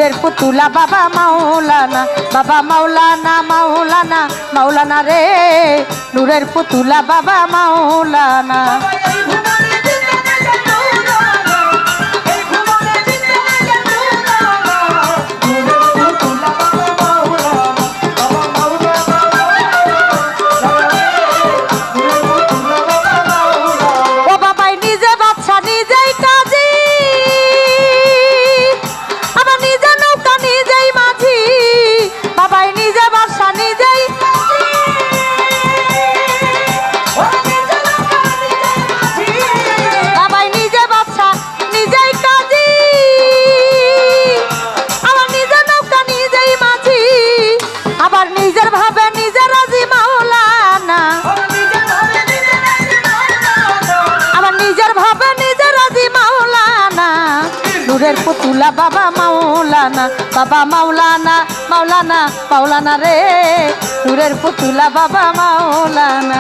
নূরের পুতুলা বাবা মাওলানা, বাবা মাওলানা মাওলানা মাওলানা রে, নূরের পুতুলা বাবা মাওলানা। নূরের পুতুলা বাবা মাওলানা, বাবা মাওলানা মাওলানা মাওলানা রে, নূরের পুতুলা বাবা মাওলানা।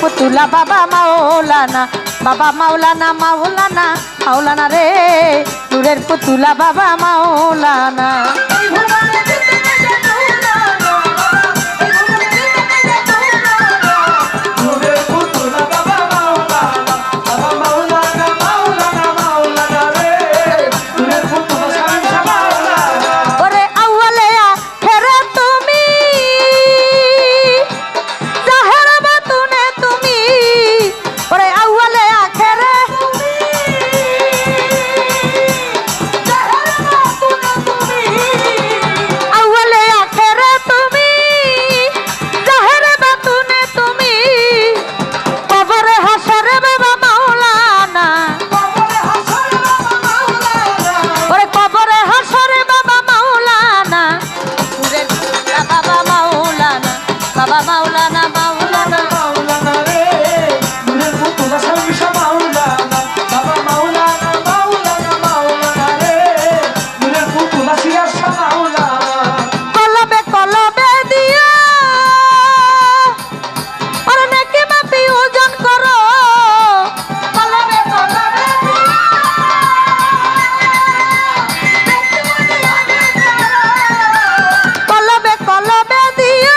পুতুলা বাবা মাওলানা, বাবা মাওলানা মাওলানা মাওলানা রে, নূরের পুতুলা বাবা মাওলানা। বাবা মাওলানা মাওলানা মাওলানা রে, নূরের পুতুলা শামসা মাওলানা, বাবা মাওলানা মাওলানা মাওলানা রে, নূরের পুতুলা শামসা মাওলানা। কলবে কলবে দিয়া আর নাকি মাপি ওজন করো, কলবে কলবে দিয়া কলবে কলবে দিয়া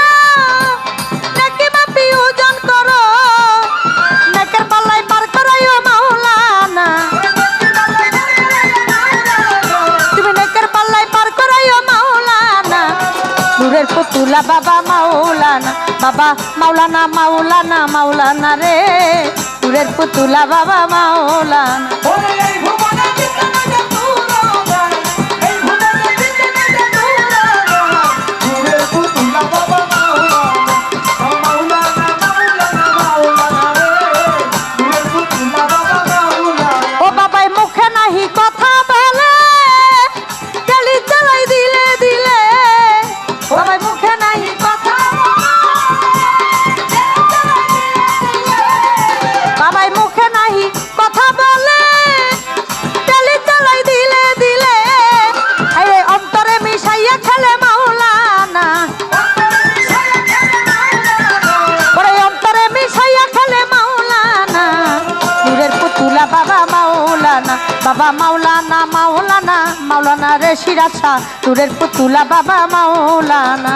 পুতুলা বাবা মাওলানা, বাবা মাওলানা মাওলানা মাওলানা রে, নূরের পুতুলা বাবা মাওলানা। ও বাবাই মুখে নাহি কথা বলে, গেলি চালাই দিলে দিলে, বাবাই মুখে নাহি কথা, বাবাই মুখে নাহি কথা বলে, গেলি চালাই দিলে দিলে, আরে অন্তরে মিশাইয়া খেলে মাওলানা, ওরে অন্তরে মিশাইয়া খেলে মাওলানা, নূরের পুতুলা বাবা মাওলানা, বাবা মাওলানা মাওলানা মাওলানা রে শিরাশা, নূরের পুতুলা বাবা মাওলানা।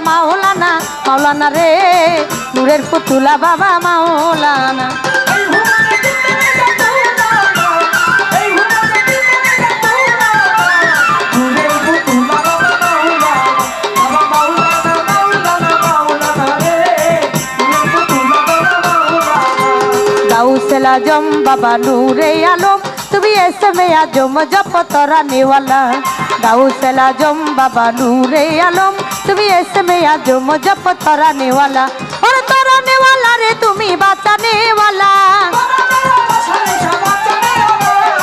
মাওলানা মাওলানা রে নূরের পুতুলা বাবা মাওলানা गाउसल आजम बाबा नूरे आलम তুমি এসমে আজম জপ তরানে ওয়ালা গাউसल आजम बाबा नूरे आलम তুমি এসমে আজম জপ তরানে ওয়ালা ওরে তরানে ওয়ালা রে তুমি বাঁচানে ওয়ালা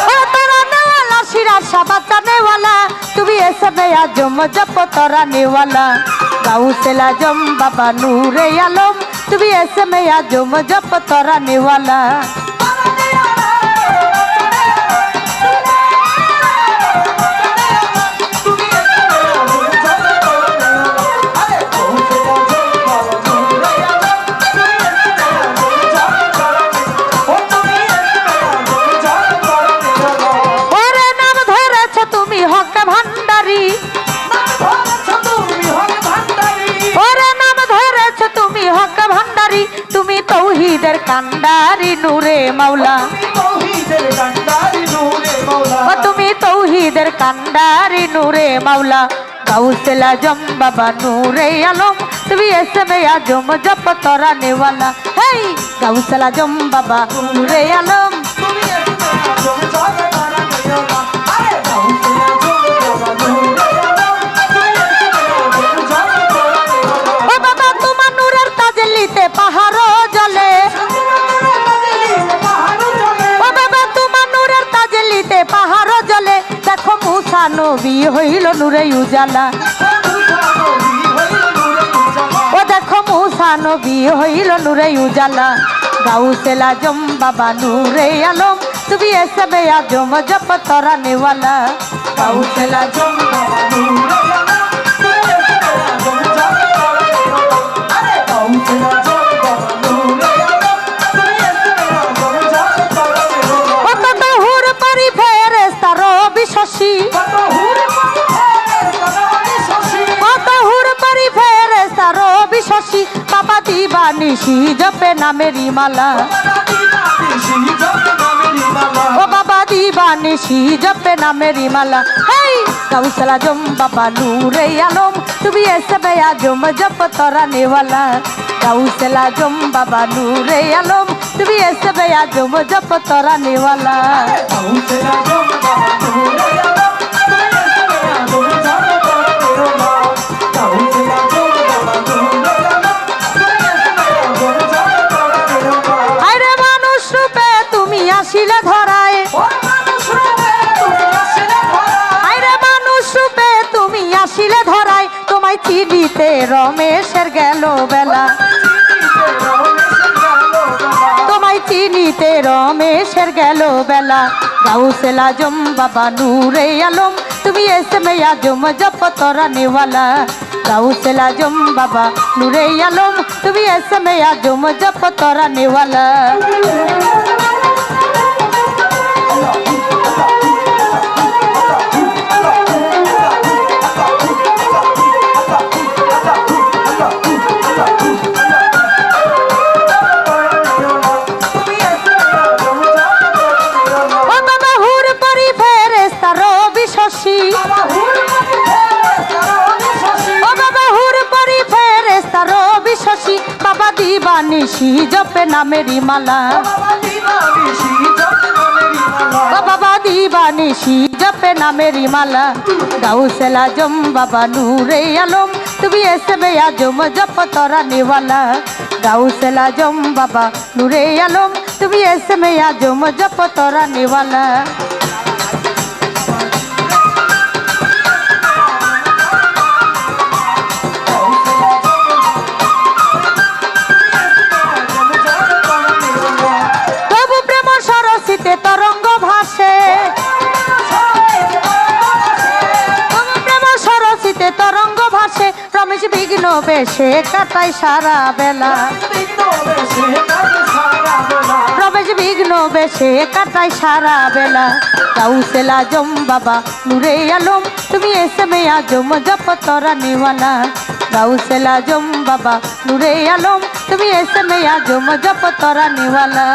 ওরে তরানে ওয়ালা শিরাশা বাঁচানে ওয়ালা তুমি এসমে আজম জপ তরানে ওয়ালা গাউसल आजम बाबा नूरे आलम তুমি এসমে আজম জপ তরানে ওয়ালা তৌহিদের কান্ডারি নূরে মাওলা তুমি তৌহিদের কান্ডারি নূরে মাওলা গাউसल आजम बाबा नूरे आलम তুমি এসমে আজম জপ তরানে ওয়ালা হেই গাউसल आजम बाबा नूरे आलम তুমি এসমে আজম জপ তরানে ওয়ালা আরে গাউसल आजम बाबा नूरे आलম তুমি এসমে আজম জপ তরানে ওয়ালা ও বাবা তোমার নূরের তাজলিতে পাহাড় জ্বলে পাহাড় জ্বলে দেখো মুসা নবী হইল নূরে উজালা ও দেখো মুসা নবী হইল নূরে উজালা গাউसल आजम बाबा नूरे आलम তুমি এসমে আজম জপ তরানে ওয়ালা গাউसल आजम बाबा नूरे आलम তুমি এসমে আজম জপ তরানে ওয়ালা আরে গাউसल आजम बाबा नूरे आलম তুমি এসমে আজম জপ তরানে ওয়ালা ও তো হুর পরি ফেরেশতা রবি শশী কত হুর পরি ফেরেশতা রবি শশী বাবা দিবানিশি জপে নামেরি মালা ও বাবা দিবানিশি জপে নামেরি মালা হেই গাউसल आजम बाबा नूरे आलम তুমি এসমে আজম জপ তরানে ওয়ালা গাউसल आजम बाबा नूरे आलम তুমি এসমে আজম জপ তরানে ওয়ালা গাউसल आजम बाबा नूरे आलम তুমি এসমে আজম জপ তরানে ওয়ালা গাউसल आजम बाबा नूरे आलम তুমি এসমে আজম জপ তরানে ওয়ালা আরে মানুষ রূপে তুমি আসিলে ধরায় আসিলে ধরাই তোমায় চিনিতে রমেশের গেল বেলা তোমায় চিনিতে রমেশের গেল বেলা গাউसल आजम बाबा नूरे आलम তুমি এসমে আজম জপ তরানে ওয়ালা গাউसल आजम बाबा नूरे आलम তুমি এসমে আজম জপ তরানে ওয়ালা দিবানিশি জপে নামেরি মালা বাবা দিবানিশি জপে নামেরি মালা গাউसल आजम बाबा नूरे आलम তুমি এসমে আজম জপ তরানে ওয়ালা গাউसल आजम बाबा नूरे आलम তুমি এসমে আজম জপ তরানে ওয়ালা তরঙ্গ ভাসে প্রেম সরসিতে তরঙ্গ ভাসে রমেশ বিঘ্ন বেশে কাটাই সারা বেলা রমেশ বিঘ্ন বেশে কাটাই সারা বেলা গাউसल आजम बाबा नूरे आलम তুমি এসমে আজম জপ তরানে ওয়ালা গাউসেল আজম বাবা নূরে আলম তুমি এসে মে আজম জপ তরানে ওয়ালা